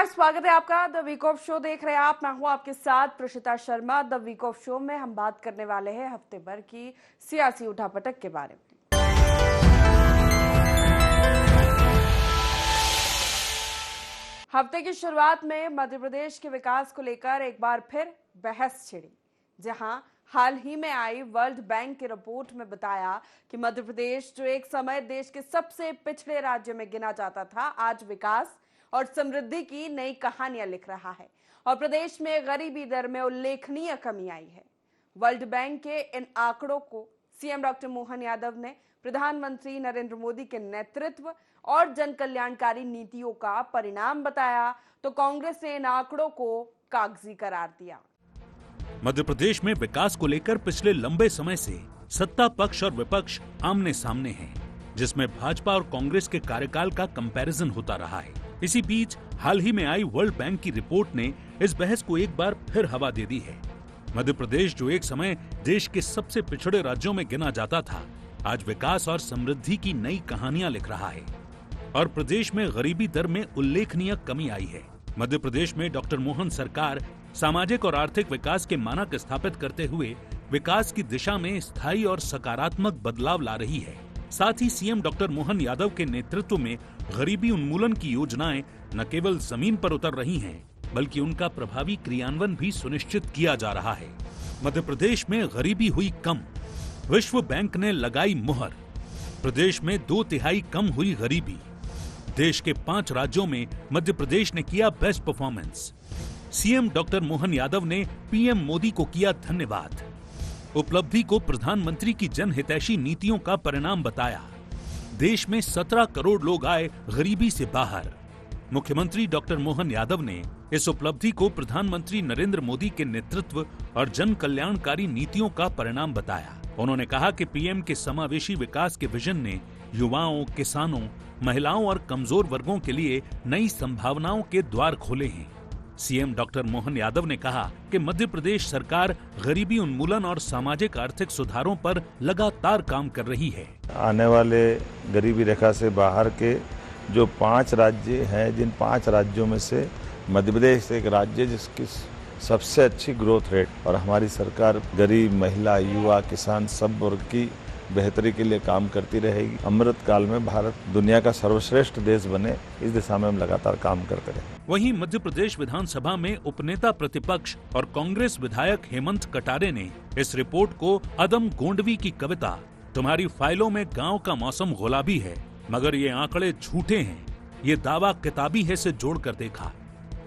नमस्कार, स्वागत है आपका द वीक ऑफ शो देख रहे हैं आप। मैं हूं आपके साथ Prashita Sharma. The week of show में हम बात करने वाले हैं हफ्ते भर की सियासी उठापटक के बारे में। हफ्ते की शुरुआत में मध्य प्रदेश के विकास को लेकर एक बार फिर बहस छिड़ी, जहां हाल ही में आई वर्ल्ड बैंक की रिपोर्ट में बताया कि मध्य प्रदेश, जो एक समय देश के सबसे पिछड़े राज्य में गिना जाता था, आज विकास और समृद्धि की नई कहानियां लिख रहा है और प्रदेश में गरीबी दर में उल्लेखनीय कमी आई है। वर्ल्ड बैंक के इन आंकड़ों को सीएम डॉक्टर मोहन यादव ने प्रधानमंत्री नरेंद्र मोदी के नेतृत्व और जन कल्याणकारी नीतियों का परिणाम बताया, तो कांग्रेस ने इन आंकड़ों को कागजी करार दिया। मध्य प्रदेश में विकास को लेकर पिछले लंबे समय से सत्ता पक्ष और विपक्ष आमने सामने हैं, जिसमें भाजपा और कांग्रेस के कार्यकाल का कंपैरिजन होता रहा है। इसी बीच हाल ही में आई वर्ल्ड बैंक की रिपोर्ट ने इस बहस को एक बार फिर हवा दे दी है। मध्य प्रदेश, जो एक समय देश के सबसे पिछड़े राज्यों में गिना जाता था, आज विकास और समृद्धि की नई कहानियां लिख रहा है और प्रदेश में गरीबी दर में उल्लेखनीय कमी आई है। मध्य प्रदेश में डॉक्टर मोहन सरकार सामाजिक और आर्थिक विकास के मानक स्थापित करते हुए विकास की दिशा में स्थायी और सकारात्मक बदलाव ला रही है। साथ ही सीएम डॉक्टर मोहन यादव के नेतृत्व में गरीबी उन्मूलन की योजनाएं न केवल जमीन पर उतर रही हैं, बल्कि उनका प्रभावी क्रियान्वयन भी सुनिश्चित किया जा रहा है। मध्य प्रदेश में गरीबी हुई कम, विश्व बैंक ने लगाई मुहर। प्रदेश में 2/3 कम हुई गरीबी। देश के 5 राज्यों में मध्य प्रदेश ने किया best performance. CM doctor Mohan Yadav ने पीएम मोदी को किया धन्यवाद। उपलब्धि को प्रधानमंत्री की जनहितैषी नीतियों का परिणाम बताया। देश में 17 करोड़ लोग आए गरीबी से बाहर। मुख्यमंत्री डॉक्टर मोहन यादव ने इस उपलब्धि को प्रधानमंत्री नरेंद्र मोदी के नेतृत्व और जन कल्याणकारी नीतियों का परिणाम बताया। उन्होंने कहा कि पीएम के समावेशी विकास के विजन ने युवाओं, किसानों, महिलाओं और कमजोर वर्गों के लिए नई संभावनाओं के द्वार खोले हैं। सीएम डॉक्टर मोहन यादव ने कहा कि मध्य प्रदेश सरकार गरीबी उन्मूलन और सामाजिक आर्थिक सुधारों पर लगातार काम कर रही है। आने वाले गरीबी रेखा से बाहर के जो 5 राज्य हैं, जिन 5 राज्यों में से मध्य प्रदेश एक राज्य जिसकी सबसे अच्छी ग्रोथ रेट, और हमारी सरकार गरीब, महिला, युवा, किसान सब वर्ग की बेहतरी के लिए काम करती रहेगी। अमृत काल में भारत दुनिया का सर्वश्रेष्ठ देश बने, इस दिशा में हम लगातार काम करते रहे। वहीं मध्य प्रदेश विधानसभा में उपनेता प्रतिपक्ष और कांग्रेस विधायक हेमंत कटारे ने इस रिपोर्ट को अदम गोंडवी की कविता "तुम्हारी फाइलों में गांव का मौसम गुलाबी है, मगर ये आंकड़े झूठे हैं, ये दावा किताबी है" से जोड़कर देखा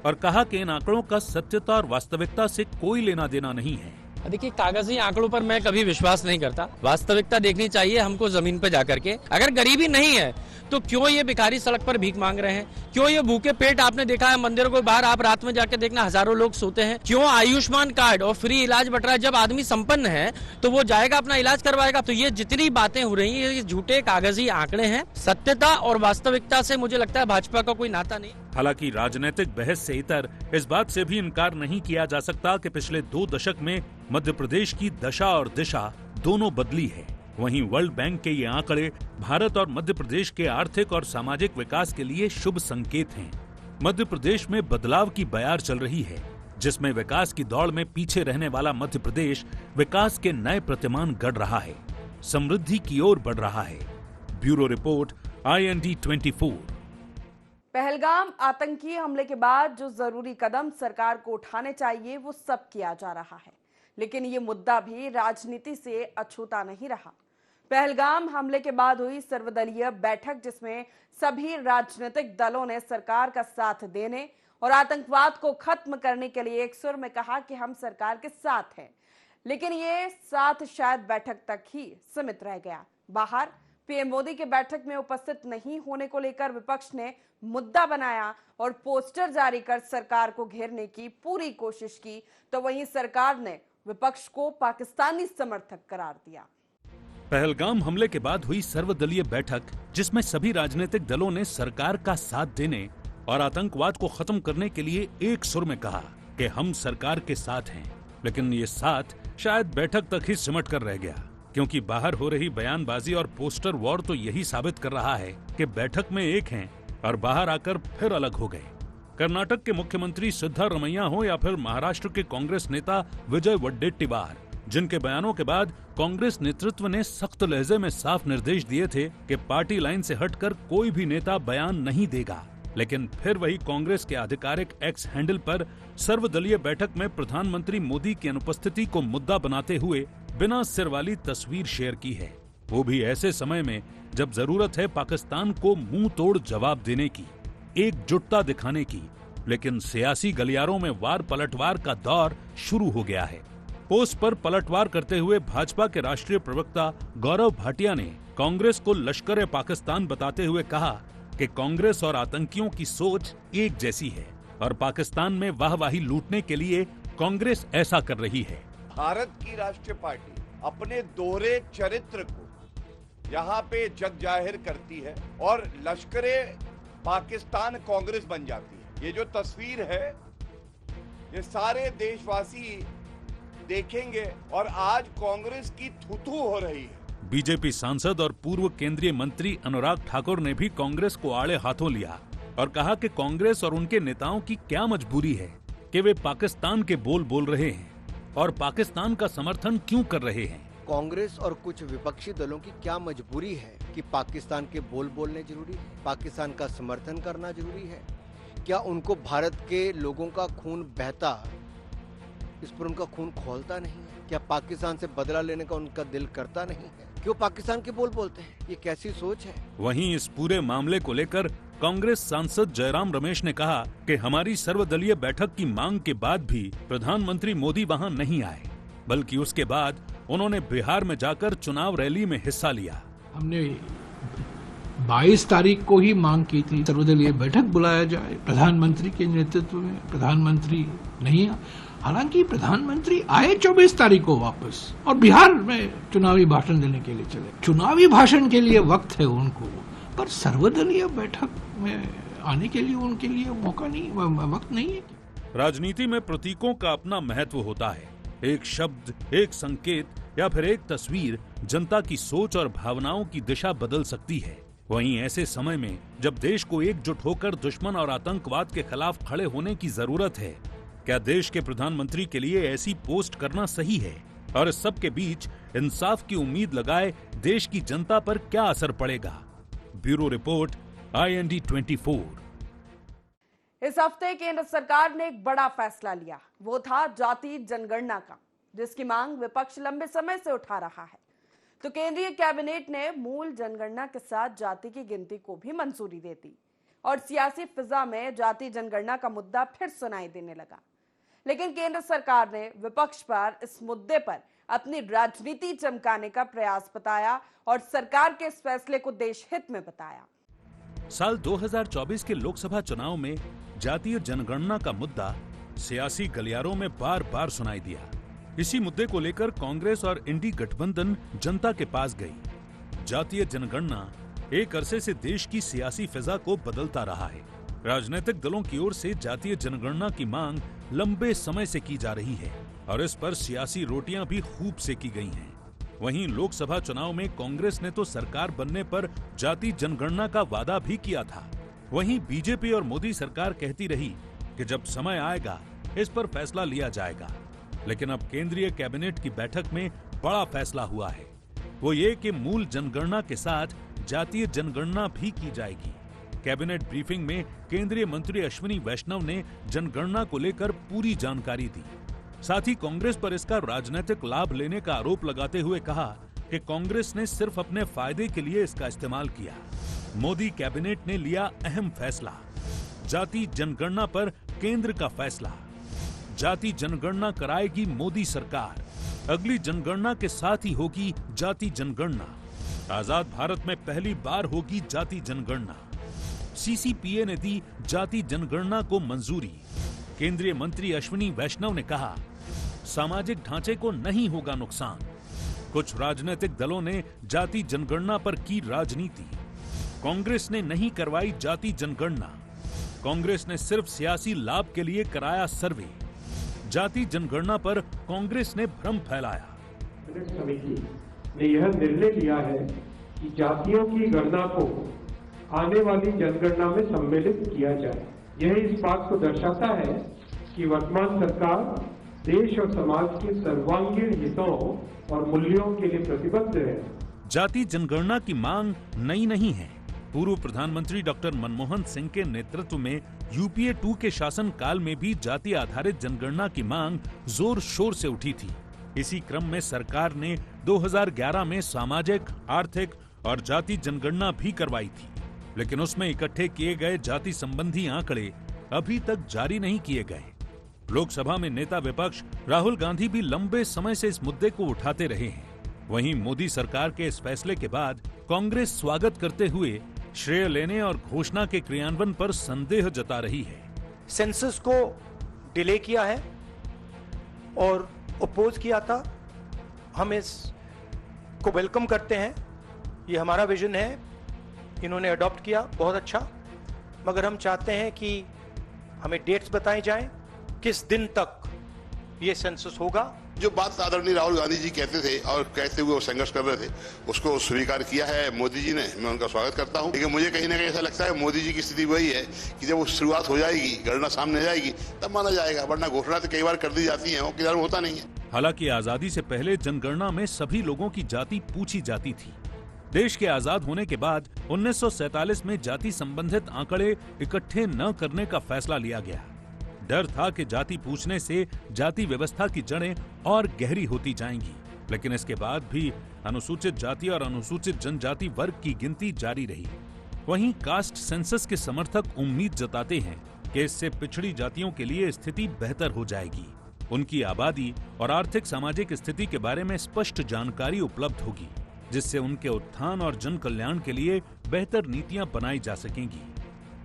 और कहा कि इन आंकड़ों का सत्यता और वास्तविकता से कोई लेना देना नहीं है। देखिए, कागजी आंकड़ों पर मैं कभी विश्वास नहीं करता। वास्तविकता देखनी चाहिए हमको जमीन पर जाकर के। अगर गरीबी नहीं है तो क्यों ये भिखारी सड़क पर भीख मांग रहे हैं? क्यों ये भूखे पेट? आपने देखा है मंदिरों के बाहर आप रात में जाकर देखना, हजारों लोग सोते हैं। क्यों आयुष्मान कार्ड और फ्री इलाज बट रहा है? जब आदमी संपन्न है तो वो जाएगा अपना इलाज करवाएगा। तो ये जितनी बातें हो रही है, ये झूठे कागजी आंकड़े हैं। सत्यता और वास्तविकता से मुझे लगता है भाजपा का कोई नाता नहीं। हालांकि राजनीतिक बहस से इतर इस बात से भी इनकार नहीं किया जा सकता कि पिछले 2 दशक में मध्य प्रदेश की दशा और दिशा दोनों बदली है। वहीं वर्ल्ड बैंक के ये आंकड़े भारत और मध्य प्रदेश के आर्थिक और सामाजिक विकास के लिए शुभ संकेत हैं। मध्य प्रदेश में बदलाव की बयार चल रही है, जिसमें विकास की दौड़ में पीछे रहने वाला मध्य प्रदेश विकास के नए प्रतिमान गढ़ रहा है, समृद्धि की ओर बढ़ रहा है। Bureau report, IND 24। पहलगाम आतंकी हमले के बाद जो जरूरी कदम सरकार को उठाने चाहिए वो सब किया जा रहा है, लेकिन ये मुद्दा भी राजनीति से अछूता नहीं रहा। पहलगाम हमले के बाद हुई सर्वदलीय बैठक, जिसमें सभी राजनीतिक दलों ने सरकार का साथ देने और आतंकवाद को खत्म करने के लिए एक सुर में कहा कि हम सरकार के साथ हैं, लेकिन ये साथ शायद बैठक तक ही सीमित रह गया। बाहर पीएम मोदी के बैठक में उपस्थित नहीं होने को लेकर विपक्ष ने मुद्दा बनाया और पोस्टर जारी कर सरकार को घेरने की पूरी कोशिश की, तो वहीं सरकार ने विपक्ष को पाकिस्तानी समर्थक करार दिया। पहलगाम हमले के बाद हुई सर्वदलीय बैठक, जिसमें सभी राजनीतिक दलों ने सरकार का साथ देने और आतंकवाद को खत्म करने के लिए एक सुर में कहा कि हम सरकार के साथ हैं, लेकिन ये साथ शायद बैठक तक ही सिमट कर रह गया, क्योंकि बाहर हो रही बयानबाजी और पोस्टर वॉर तो यही साबित कर रहा है कि बैठक में एक हैं और बाहर आकर फिर अलग हो गए। कर्नाटक के मुख्यमंत्री सिद्धारमैया हो या फिर महाराष्ट्र के कांग्रेस नेता विजय वडेट्टीवार, जिनके बयानों के बाद कांग्रेस नेतृत्व ने सख्त लहजे में साफ निर्देश दिए थे कि पार्टी लाइन से हटकर कोई भी नेता बयान नहीं देगा, लेकिन फिर वही कांग्रेस के आधिकारिक एक्स हैंडल पर सर्वदलीय बैठक में प्रधानमंत्री मोदी की अनुपस्थिति को मुद्दा बनाते हुए बिना सिर वाली तस्वीर शेयर की है, वो भी ऐसे समय में जब जरूरत है पाकिस्तान को मुंह तोड़ जवाब देने की, एकजुटता दिखाने की। लेकिन सियासी गलियारों में वार पलटवार का दौर शुरू हो गया है। पोस्ट पर पलटवार करते हुए भाजपा के राष्ट्रीय प्रवक्ता गौरव भाटिया ने कांग्रेस को लश्कर पाकिस्तान बताते हुए कहा कि कांग्रेस और आतंकियों की सोच एक जैसी है और पाकिस्तान में वाहवाही लूटने के लिए कांग्रेस ऐसा कर रही है। भारत की राष्ट्रीय पार्टी अपने दोहरे चरित्र को यहाँ पे जग जाहिर करती है और लश्कर पाकिस्तान कांग्रेस बन जाती है। ये जो तस्वीर है ये सारे देशवासी देखेंगे और आज कांग्रेस की थू-थू हो रही है। बीजेपी सांसद और पूर्व केंद्रीय मंत्री अनुराग ठाकुर ने भी कांग्रेस को आड़े हाथों लिया और कहा कि कांग्रेस और उनके नेताओं की क्या मजबूरी है कि वे पाकिस्तान के बोल रहे हैं और पाकिस्तान का समर्थन क्यों कर रहे हैं। कांग्रेस और कुछ विपक्षी दलों की क्या मजबूरी है कि पाकिस्तान के बोलने जरूरी है, पाकिस्तान का समर्थन करना जरूरी है? क्या उनको भारत के लोगों का खून बहता, इस पर उनका खून खौलता नहीं है? क्या पाकिस्तान से बदला लेने का उनका दिल करता नहीं है? क्यों पाकिस्तान के बोलते हैं? ये कैसी सोच है? वहीं इस पूरे मामले को लेकर कांग्रेस सांसद जयराम रमेश ने कहा कि हमारी सर्वदलीय बैठक की मांग के बाद भी प्रधानमंत्री मोदी वहां नहीं आए, बल्कि उसके बाद उन्होंने बिहार में जाकर चुनाव रैली में हिस्सा लिया। हमने 22 तारीख को ही मांग की थी सर्वदलीय बैठक बुलाया जाए प्रधानमंत्री के नेतृत्व में। प्रधानमंत्री नहीं, हालांकि प्रधानमंत्री आए 24 तारीख को वापस और बिहार में चुनावी भाषण देने के लिए चले। चुनावी भाषण के लिए वक्त है उनको, पर सर्वदलीय बैठक में आने के लिए उनके लिए मौका नहीं, वक्त नहीं है। राजनीति में प्रतीकों का अपना महत्व होता है। एक शब्द, एक संकेत या फिर एक तस्वीर जनता की सोच और भावनाओं की दिशा बदल सकती है। वहीं ऐसे समय में जब देश को एकजुट होकर दुश्मन और आतंकवाद के खिलाफ खड़े होने की जरूरत है, क्या देश के प्रधानमंत्री के लिए ऐसी पोस्ट करना सही है? और इस सब के बीच इंसाफ की उम्मीद लगाए देश की जनता पर क्या असर पड़ेगा? Bureau report, IND 24। इस हफ्ते केंद्र सरकार ने एक बड़ा फैसला लिया, वो था जाति जनगणना का, जिसकी मांग विपक्ष लंबे समय से उठा रहा है। तो केंद्रीय कैबिनेट ने मूल जनगणना के साथ जाति की गिनती को भी मंजूरी दे दी और सियासी फिजा में जाति जनगणना का मुद्दा फिर सुनाई देने लगा। लेकिन केंद्र सरकार ने विपक्ष पर इस मुद्दे पर अपनी राजनीति चमकाने का प्रयास बताया और सरकार के इस फैसले को देश हित में बताया। साल 2024 के लोकसभा चुनाव में जातीय जनगणना का मुद्दा सियासी गलियारों में बार बार सुनाई दिया। इसी मुद्दे को लेकर कांग्रेस और इंडी गठबंधन जनता के पास गई। जातीय जनगणना एक अरसे से देश की सियासी फिजा को बदलता रहा है। राजनीतिक दलों की ओर से जातीय जनगणना की मांग लंबे समय से की जा रही है और इस पर सियासी रोटियां भी खूब सेकी गई हैं। वहीं लोकसभा चुनाव में कांग्रेस ने तो सरकार बनने पर जाति जनगणना का वादा भी किया था। वहीं बीजेपी और मोदी सरकार कहती रही कि जब समय आएगा इस पर फैसला लिया जाएगा। लेकिन अब केंद्रीय कैबिनेट की बैठक में बड़ा फैसला हुआ है, वो ये कि मूल जनगणना के साथ जातीय जनगणना भी की जाएगी। कैबिनेट ब्रीफिंग में केंद्रीय मंत्री अश्विनी वैष्णव ने जनगणना को लेकर पूरी जानकारी दी। साथ ही कांग्रेस पर इसका राजनीतिक लाभ लेने का आरोप लगाते हुए कहा कि कांग्रेस ने सिर्फ अपने फायदे के लिए इसका इस्तेमाल किया। मोदी कैबिनेट ने लिया अहम फैसला, जाति जनगणना पर केंद्र का फैसला। जाति जनगणना कराएगी मोदी सरकार, अगली जनगणना के साथ ही होगी जाति जनगणना। आजाद भारत में पहली बार होगी जाति जनगणना। CCPA ने दी जाति जनगणना को मंजूरी। केंद्रीय मंत्री अश्विनी वैष्णव ने कहा, सामाजिक ढांचे को नहीं होगा नुकसान। कुछ राजनीतिक दलों ने जाति जनगणना पर की राजनीति। कांग्रेस ने नहीं करवाई जाति जनगणना। कांग्रेस ने सिर्फ सियासी लाभ के लिए कराया सर्वे। जाति जनगणना पर कांग्रेस ने भ्रम फैलाया। समिति ने यह निर्णय लिया है कि जातियों की गणना को आने वाली जनगणना में सम्मिलित किया जाए। यह इस बात को दर्शाता है कि वर्तमान सरकार देश और समाज के सर्वांगीण हितों और मूल्यों के लिए प्रतिबद्ध है। जाति जनगणना की मांग नई नहीं है। पूर्व प्रधानमंत्री डॉक्टर मनमोहन सिंह के नेतृत्व में यूपीए 2 के शासन काल में भी जाति आधारित जनगणना की मांग जोर शोर से उठी थी। इसी क्रम में सरकार ने 2011 में सामाजिक, आर्थिक और जाति जनगणना भी करवाई थी, लेकिन उसमें इकट्ठे किए गए जाति संबंधी आंकड़े अभी तक जारी नहीं किए गए। लोकसभा में नेता विपक्ष राहुल गांधी भी लंबे समय से इस मुद्दे को उठाते रहे हैं। वहीं मोदी सरकार के इस फैसले के बाद कांग्रेस स्वागत करते हुए श्रेय लेने और घोषणा के क्रियान्वयन पर संदेह जता रही है। सेंसस को डिले किया है और अपोज किया था। हम इस को वेलकम करते हैं, ये हमारा विजन है, इन्होंने अडॉप्ट किया, बहुत अच्छा। मगर हम चाहते हैं कि हमें डेट्स बताई जाएं, किस दिन तक ये सेंसस होगा। जो बात आदरणीय राहुल गांधी जी कहते थे और कहते हुए वो संघर्ष कर रहे थे, उसको स्वीकार किया है मोदी जी ने। मैं उनका स्वागत करता हूं। लेकिन मुझे कहीं ना कहीं ऐसा लगता है मोदी जी की स्थिति वही है कि जब वो शुरुआत हो जाएगी, गणना सामने जाएगी, तब माना जाएगा, वरना घोषणा तो कई बार कर दी जाती है, वो किधर होता नहीं है। हालांकि आजादी से पहले जनगणना में सभी लोगों की जाति पूछी जाती थी। देश के आजाद होने के बाद 1947 में जाति संबंधित आंकड़े इकट्ठे न करने का फैसला लिया गया। डर था कि जाति पूछने से जाति व्यवस्था की जड़ें और गहरी होती जाएंगी, लेकिन इसके बाद भी अनुसूचित जाति और अनुसूचित जनजाति वर्ग की गिनती जारी रही। वहीं कास्ट सेंसस के समर्थक उम्मीद जताते हैं कि इससे पिछड़ी जातियों के लिए स्थिति बेहतर हो जाएगी। उनकी आबादी और आर्थिक सामाजिक स्थिति के बारे में स्पष्ट जानकारी उपलब्ध होगी, जिससे उनके उत्थान और जन कल्याण के लिए बेहतर नीतियां बनाई जा सकेंगी।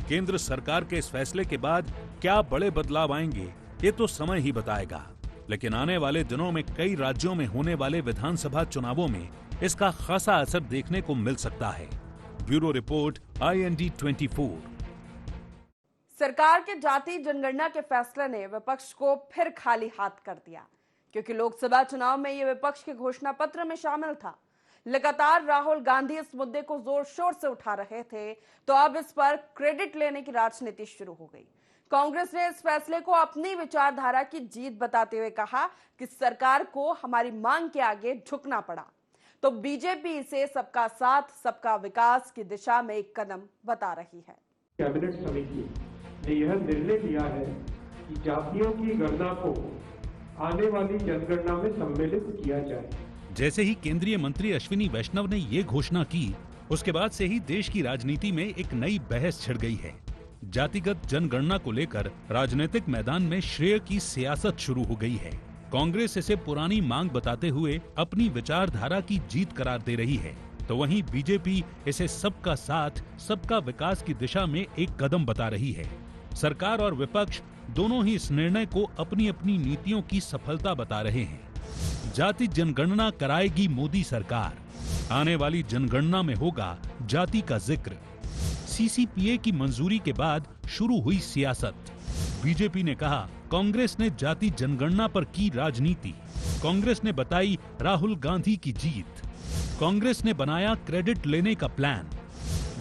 केंद्र सरकार के इस फैसले के बाद क्या बड़े बदलाव आएंगे, ये तो समय ही बताएगा। लेकिन आने वाले दिनों में कई राज्यों में होने वाले विधानसभा चुनावों में इसका खासा असर देखने को मिल सकता है। Bureau report, IND 24। सरकार के जाति जनगणना के फैसले ने विपक्ष को फिर खाली हाथ कर दिया, क्योंकि लोकसभा चुनाव में ये विपक्ष के घोषणा पत्र में शामिल था। लगातार राहुल गांधी इस मुद्दे को जोर शोर से उठा रहे थे, तो अब इस पर क्रेडिट लेने की राजनीति शुरू हो गई। कांग्रेस ने इस फैसले को अपनी विचारधारा की जीत बताते हुए कहा कि सरकार को हमारी मांग के आगे झुकना पड़ा, तो बीजेपी इसे सबका साथ सबका विकास की दिशा में एक कदम बता रही है। कैबिनेट समिति ने यह निर्णय लिया है कि जातियों की गणना को आने वाली जनगणना में सम्मिलित किया जाए। जैसे ही केंद्रीय मंत्री अश्विनी वैष्णव ने ये घोषणा की, उसके बाद से ही देश की राजनीति में एक नई बहस छिड़ गई है। जातिगत जनगणना को लेकर राजनीतिक मैदान में श्रेय की सियासत शुरू हो गई है। कांग्रेस इसे पुरानी मांग बताते हुए अपनी विचारधारा की जीत करार दे रही है, तो वहीं बीजेपी इसे सबका साथ सबका विकास की दिशा में एक कदम बता रही है। सरकार और विपक्ष दोनों ही इस निर्णय को अपनी अपनी नीतियों की सफलता बता रहे हैं। जाति जनगणना कराएगी मोदी सरकार, आने वाली जनगणना में होगा जाति का जिक्र। CCPA की मंजूरी के बाद शुरू हुई सियासत। बीजेपी ने कहा कांग्रेस ने जाति जनगणना पर की राजनीति। कांग्रेस ने बताई राहुल गांधी की जीत। कांग्रेस ने बनाया क्रेडिट लेने का प्लान।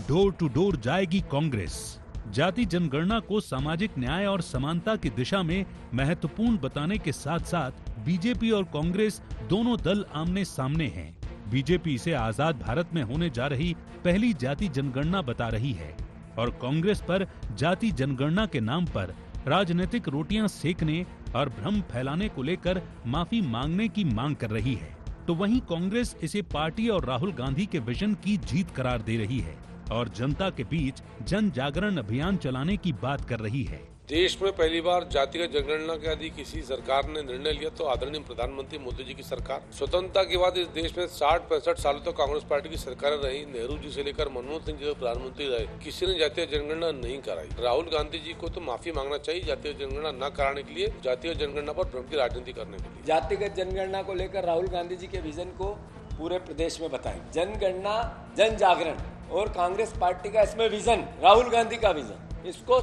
डोर टू डोर जाएगी कांग्रेस। जाति जनगणना को सामाजिक न्याय और समानता की दिशा में महत्वपूर्ण बताने के साथ साथ बीजेपी और कांग्रेस दोनों दल आमने सामने हैं। बीजेपी इसे आजाद भारत में होने जा रही पहली जाति जनगणना बता रही है और कांग्रेस पर जाति जनगणना के नाम पर राजनीतिक रोटियां सेकने और भ्रम फैलाने को लेकर माफी मांगने की मांग कर रही है, तो वहीं कांग्रेस इसे पार्टी और राहुल गांधी के विजन की जीत करार दे रही है और जनता के बीच जन जागरण अभियान चलाने की बात कर रही है। देश में पहली बार जातिगत जनगणना का यदि किसी सरकार ने निर्णय लिया तो आदरणीय प्रधानमंत्री मोदी जी की सरकार। स्वतंत्रता के बाद इस देश में 60-65 सालों तक कांग्रेस पार्टी की सरकारें रही। नेहरू जी से लेकर मनमोहन सिंह जी जब प्रधानमंत्री रहे, किसी ने जातीय जनगणना नहीं कराई। राहुल गांधी जी को तो माफी मांगना चाहिए जातीय जनगणना न कराने के लिए, जातीय जनगणना पर भ्रम की राजनीति करने के लिए। जातिगत जनगणना को लेकर राहुल गांधी जी के विजन को पूरे प्रदेश में बताएं। जनगणना जन जागरण और कांग्रेस पार्टी का इसमें विजन, राहुल गांधी का विजन, इसको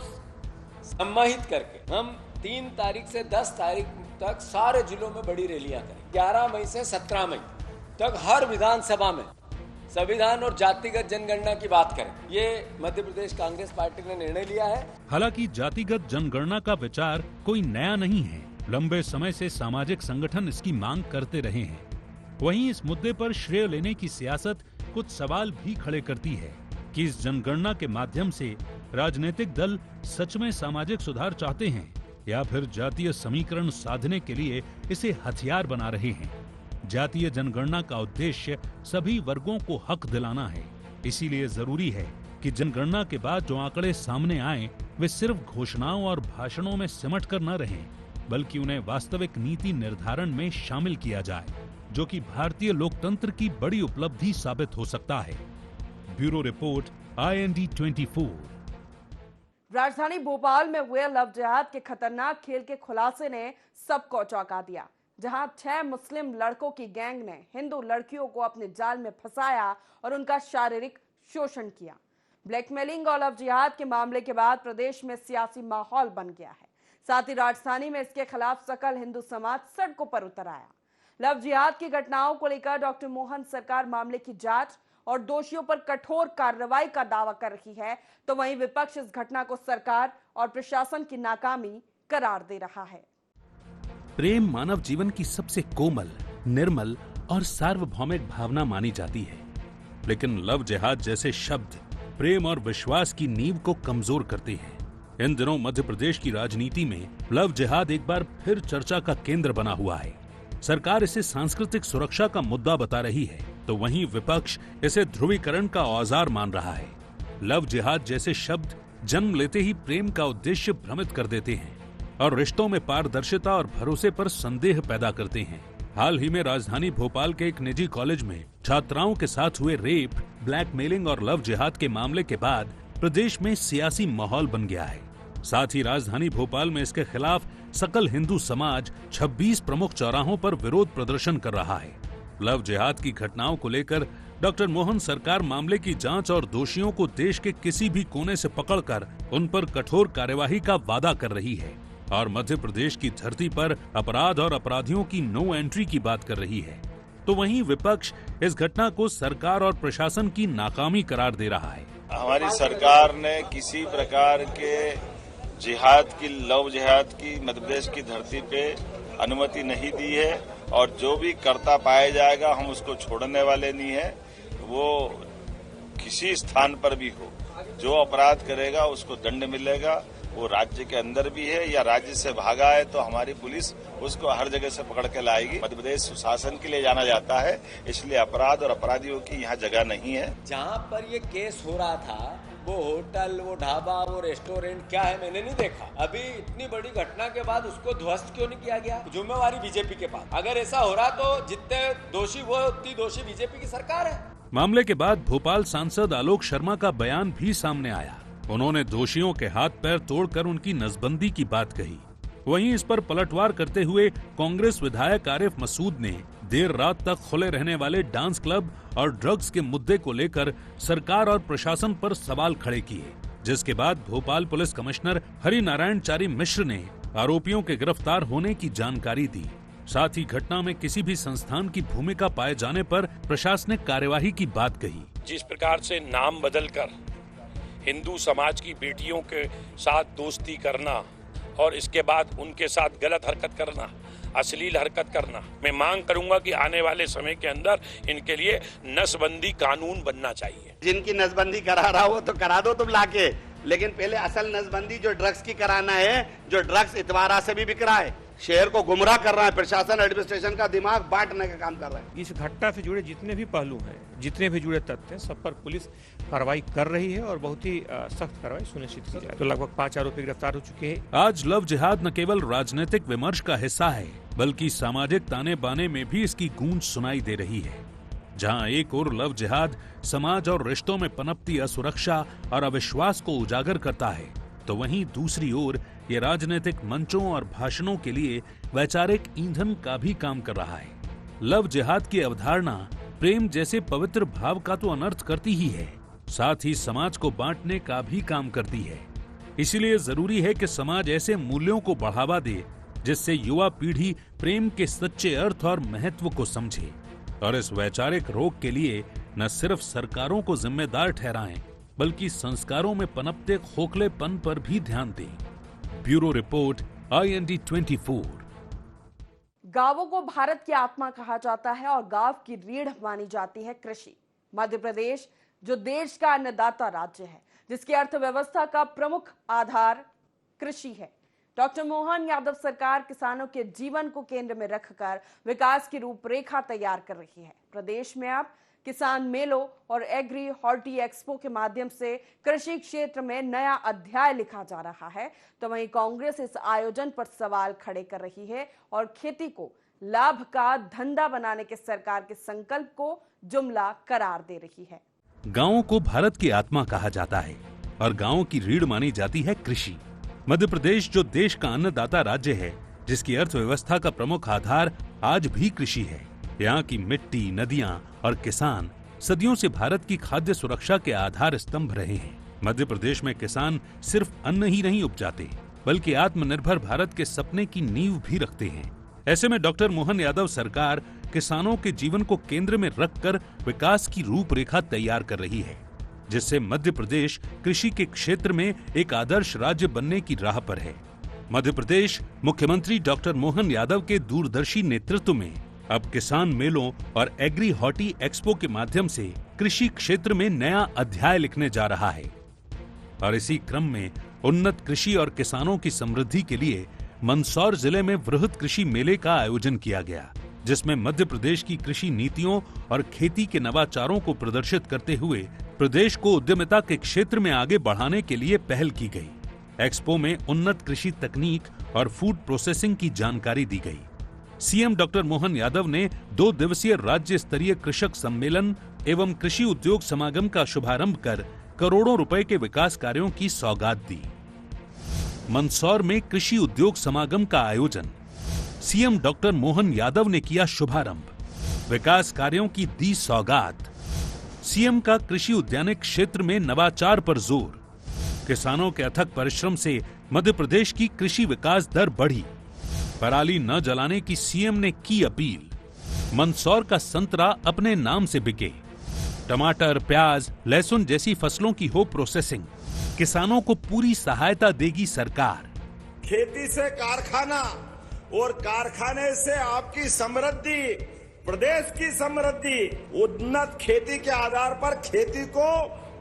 सम्मानित करके हम 3 तारीख से 10 तारीख तक सारे जिलों में बड़ी रैलियां करें। 11 मई से 17 मई तक हर विधानसभा में संविधान और जातिगत जनगणना की बात करें। ये मध्य प्रदेश कांग्रेस पार्टी ने निर्णय लिया है। हालांकि जातिगत जनगणना का विचार कोई नया नहीं है। लंबे समय से सामाजिक संगठन इसकी मांग करते रहे हैं। वहीं इस मुद्दे पर श्रेय लेने की सियासत कुछ सवाल भी खड़े करती है कि इस जनगणना के माध्यम से राजनीतिक दल सच में सामाजिक सुधार चाहते हैं या फिर जातीय समीकरण साधने के लिए इसे हथियार बना रहे हैं। जातीय जनगणना का उद्देश्य सभी वर्गों को हक दिलाना है। इसीलिए जरूरी है कि जनगणना के बाद जो आंकड़े सामने आए वे सिर्फ घोषणाओं और भाषणों में सिमट कर न रहें, बल्कि उन्हें वास्तविक नीति निर्धारण में शामिल किया जाए, जो कि भारतीय लोकतंत्र की बड़ी उपलब्धि साबित हो सकता है। Bureau report, IND 24। राजधानी भोपाल में हुए लव जिहाद के खतरनाक खेल के खुलासे ने सबको चौंका दिया, जहां 6 मुस्लिम लड़कों की गैंग ने हिंदू लड़कियों को अपने जाल में फंसाया और उनका शारीरिक शोषण किया। ब्लैकमेलिंग और लव जिहाद के मामले के बाद प्रदेश में सियासी माहौल बन गया है। साथ ही राजधानी में इसके खिलाफ सकल हिंदू समाज सड़कों पर उतर आया। लव जिहाद की घटनाओं को लेकर डॉक्टर मोहन सरकार मामले की जांच और दोषियों पर कठोर कार्रवाई का दावा कर रही है, तो वहीं विपक्ष इस घटना को सरकार और प्रशासन की नाकामी करार दे रहा है। प्रेम मानव जीवन की सबसे कोमल, निर्मल और सार्वभौमिक भावना मानी जाती है, लेकिन लव जिहाद जैसे शब्द प्रेम और विश्वास की नींव को कमजोर करते हैं। इन दिनों मध्य प्रदेश की राजनीति में लव जिहाद एक बार फिर चर्चा का केंद्र बना हुआ है। सरकार इसे सांस्कृतिक सुरक्षा का मुद्दा बता रही है, तो वहीं विपक्ष इसे ध्रुवीकरण का औजार मान रहा है। लव जिहाद जैसे शब्द जन्म लेते ही प्रेम का उद्देश्य भ्रमित कर देते हैं और रिश्तों में पारदर्शिता और भरोसे पर संदेह पैदा करते हैं। हाल ही में राजधानी भोपाल के एक निजी कॉलेज में छात्राओं के साथ हुए रेप, ब्लैकमेलिंग और लव जिहाद के मामले के बाद प्रदेश में सियासी माहौल बन गया है। साथ ही राजधानी भोपाल में इसके खिलाफ सकल हिंदू समाज 26 प्रमुख चौराहों पर विरोध प्रदर्शन कर रहा है। लव जिहाद की घटनाओं को लेकर डॉक्टर मोहन सरकार मामले की जांच और दोषियों को देश के किसी भी कोने से पकड़कर उन पर कठोर कार्यवाही का वादा कर रही है और मध्य प्रदेश की धरती पर अपराध और अपराधियों की नो एंट्री की बात कर रही है। तो वहीं विपक्ष इस घटना को सरकार और प्रशासन की नाकामी करार दे रहा है। हमारी सरकार ने किसी प्रकार के जिहाद की, लव जिहाद की मध्य प्रदेश की धरती पे अनुमति नहीं दी है और जो भी करता पाया जाएगा हम उसको छोड़ने वाले नहीं है। वो किसी स्थान पर भी हो, जो अपराध करेगा उसको दंड मिलेगा। वो राज्य के अंदर भी है या राज्य से भागा है तो हमारी पुलिस उसको हर जगह से पकड़ के लाएगी। मध्य प्रदेश सुशासन के लिए जाना जाता है, इसलिए अपराध और अपराधियों की यहाँ जगह नहीं है। जहाँ पर ये केस हो रहा था वो होटल, वो ढाबा, वो रेस्टोरेंट क्या है मैंने नहीं देखा। अभी इतनी बड़ी घटना के बाद उसको ध्वस्त क्यों नहीं किया गया? जिम्मेवारी बीजेपी के पास। अगर ऐसा हो रहा तो जितने दोषी वो उतनी दोषी बीजेपी की सरकार है। मामले के बाद भोपाल सांसद आलोक शर्मा का बयान भी सामने आया। उन्होंने दोषियों के हाथ पैर तोड़कर उनकी नसबंदी की बात कही। वहीं इस पर पलटवार करते हुए कांग्रेस विधायक आरिफ मसूद ने देर रात तक खुले रहने वाले डांस क्लब और ड्रग्स के मुद्दे को लेकर सरकार और प्रशासन पर सवाल खड़े किए, जिसके बाद भोपाल पुलिस कमिश्नर हरि नारायण चारी मिश्र ने आरोपियों के गिरफ्तार होने की जानकारी दी। साथ ही घटना में किसी भी संस्थान की भूमिका पाए जाने पर प्रशासनिक कार्यवाही की बात कही। जिस प्रकार से नाम बदलकर हिंदू समाज की बेटियों के साथ दोस्ती करना और इसके बाद उनके साथ गलत हरकत करना, अश्लील हरकत करना, मैं मांग करूंगा कि आने वाले समय के अंदर इनके लिए नसबंदी कानून बनना चाहिए। जिनकी नसबंदी करा रहा हो तो करा दो तुम लाके, लेकिन पहले असल नसबंदी जो ड्रग्स की कराना है, जो ड्रग्स इतवारा से भी बिक रहा है, शहर को गुमराह कर रहा है, प्रशासन एडमिनिस्ट्रेशन का दिमाग बांटने का काम कर रहा है। इस घटना से जुड़े जितने भी पहलू हैं, जितने भी जुड़े तथ्य हैं, सब पर पुलिस कार्रवाई कर रही है और बहुत ही सख्त कार्रवाई सुनिश्चित की जाए। तो लगभग 5 आरोपी गिरफ्तार हो चुके हैं। आज लव जिहाद न केवल राजनीतिक विमर्श का हिस्सा है, बल्कि सामाजिक ताने बाने में भी इसकी गूंज सुनाई दे रही है। जहां एक ओर लव जिहाद समाज और रिश्तों में पनपती असुरक्षा और अविश्वास को उजागर करता है, तो वहीं दूसरी ओर ये राजनीतिक मंचों और भाषणों के लिए वैचारिक ईंधन का भी काम कर रहा है। लव जिहाद की अवधारणा प्रेम जैसे पवित्र भाव का तो अनर्थ करती ही है, साथ ही समाज को बांटने का भी काम करती है। इसीलिए जरूरी है कि समाज ऐसे मूल्यों को बढ़ावा दे जिससे युवा पीढ़ी प्रेम के सच्चे अर्थ और महत्व को समझे। और इस वैचारिक रोग के लिए न सिर्फ सरकारों को जिम्मेदार ठहराएं, बल्कि संस्कारों में पनपते खोखलेपन पर भी ध्यान दें। Bureau report, IND 24। गांवों को भारत की आत्मा कहा जाता है और गांव की रीढ़ मानी जाती है कृषि। मध्य प्रदेश जो देश का अन्नदाता राज्य है, जिसकी अर्थव्यवस्था का प्रमुख आधार कृषि है। डॉक्टर मोहन यादव सरकार किसानों के जीवन को केंद्र में रखकर विकास की रूपरेखा तैयार कर रही है। प्रदेश में अब किसान मेलों और एग्री हॉर्टी एक्सपो के माध्यम से कृषि क्षेत्र में नया अध्याय लिखा जा रहा है, तो वहीं कांग्रेस इस आयोजन पर सवाल खड़े कर रही है और खेती को लाभ का धंधा बनाने के सरकार के संकल्प को जुमला करार दे रही है। गांवों को भारत की आत्मा कहा जाता है और गांवों की रीढ़ मानी जाती है कृषि। मध्य प्रदेश जो देश का अन्नदाता राज्य है, जिसकी अर्थव्यवस्था का प्रमुख आधार आज भी कृषि है। यहाँ की मिट्टी, नदियाँ और किसान सदियों से भारत की खाद्य सुरक्षा के आधार स्तंभ रहे हैं। मध्य प्रदेश में किसान सिर्फ अन्न ही नहीं उपजाते, बल्कि आत्मनिर्भर भारत के सपने की नींव भी रखते हैं। ऐसे में डॉक्टर मोहन यादव सरकार किसानों के जीवन को केंद्र में रखकर विकास की रूपरेखा तैयार कर रही है, जिससे मध्य प्रदेश कृषि के क्षेत्र में एक आदर्श राज्य बनने की राह पर है। मध्य प्रदेश मुख्यमंत्री डॉक्टर मोहन यादव के दूरदर्शी नेतृत्व में अब किसान मेलों और एग्री हॉर्टी एक्सपो के माध्यम से कृषि क्षेत्र में नया अध्याय लिखने जा रहा है। और इसी क्रम में उन्नत कृषि और किसानों की समृद्धि के लिए मंदसौर जिले में वृहद कृषि मेले का आयोजन किया गया, जिसमें मध्य प्रदेश की कृषि नीतियों और खेती के नवाचारों को प्रदर्शित करते हुए प्रदेश को उद्यमिता के क्षेत्र में आगे बढ़ाने के लिए पहल की गई। एक्सपो में उन्नत कृषि तकनीक और फूड प्रोसेसिंग की जानकारी दी गई। सीएम डॉक्टर मोहन यादव ने 2 दिवसीय राज्य स्तरीय कृषक सम्मेलन एवं कृषि उद्योग समागम का शुभारंभ कर करोड़ों रुपए के विकास कार्यों की सौगात दी। मंदसौर में कृषि उद्योग समागम का आयोजन, सीएम डॉक्टर मोहन यादव ने किया शुभारंभ, विकास कार्यों की दी सौगात। सीएम का कृषि उद्यानिक क्षेत्र में नवाचार पर जोर। किसानों के अथक परिश्रम से मध्य प्रदेश की कृषि विकास दर बढ़ी। पराली न जलाने की सीएम ने की अपील। मंदसौर का संतरा अपने नाम से बिके। टमाटर, प्याज, लहसुन जैसी फसलों की हो प्रोसेसिंग। किसानों को पूरी सहायता देगी सरकार। खेती से कारखाना और कारखाने से आपकी समृद्धि, प्रदेश की समृद्धि। उन्नत खेती के आधार पर खेती को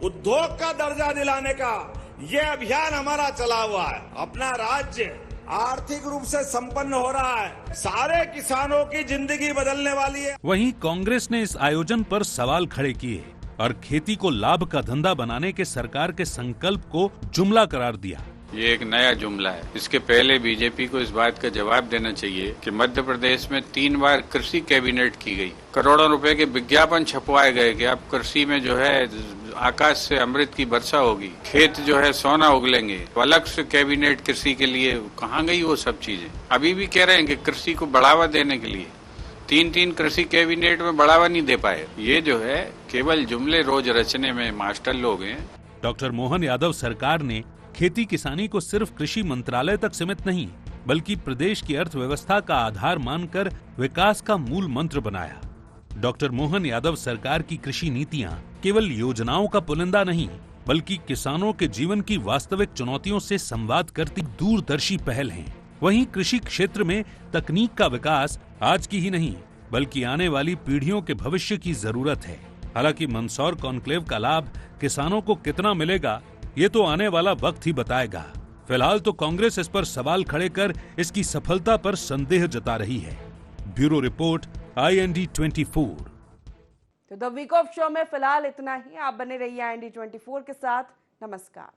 उद्योग का दर्जा दिलाने का ये अभियान हमारा चला हुआ है। अपना राज्य आर्थिक रूप से संपन्न हो रहा है। सारे किसानों की जिंदगी बदलने वाली है। वहीं कांग्रेस ने इस आयोजन पर सवाल खड़े किए और खेती को लाभ का धंधा बनाने के सरकार के संकल्प को जुमला करार दिया। ये एक नया जुमला है। इसके पहले बीजेपी को इस बात का जवाब देना चाहिए कि मध्य प्रदेश में 3 बार कृषि कैबिनेट की गई, करोड़ों रुपए के विज्ञापन छपवाए गए कि अब कृषि में जो है आकाश से अमृत की वर्षा होगी, खेत जो है सोना उगलेंगे। अलग से कैबिनेट कृषि के लिए कहाँ गई वो सब चीजें? अभी भी कह रहे हैं कि कृषि को बढ़ावा देने के लिए 3 कृषि कैबिनेट में बढ़ावा नहीं दे पाए। ये जो है केवल जुमले रोज रचने में मास्टर लोग हैं। डॉक्टर मोहन यादव सरकार ने खेती किसानी को सिर्फ कृषि मंत्रालय तक सीमित नहीं, बल्कि प्रदेश की अर्थव्यवस्था का आधार मानकर विकास का मूल मंत्र बनाया। डॉक्टर मोहन यादव सरकार की कृषि नीतियां केवल योजनाओं का पुलिंदा नहीं, बल्कि किसानों के जीवन की वास्तविक चुनौतियों से संवाद करती दूरदर्शी पहल हैं। वहीं कृषि क्षेत्र में तकनीक का विकास आज की ही नहीं, बल्कि आने वाली पीढ़ियों के भविष्य की जरूरत है। हालांकि मंदसौर कॉन्क्लेव का लाभ किसानों को कितना मिलेगा, ये तो आने वाला वक्त ही बताएगा। फिलहाल तो कांग्रेस इस पर सवाल खड़े कर इसकी सफलता पर संदेह जता रही है। Bureau report, IND 24। तो द वीक ऑफ शो में फिलहाल इतना ही। आप बने रहिए IND 24 के साथ। नमस्कार।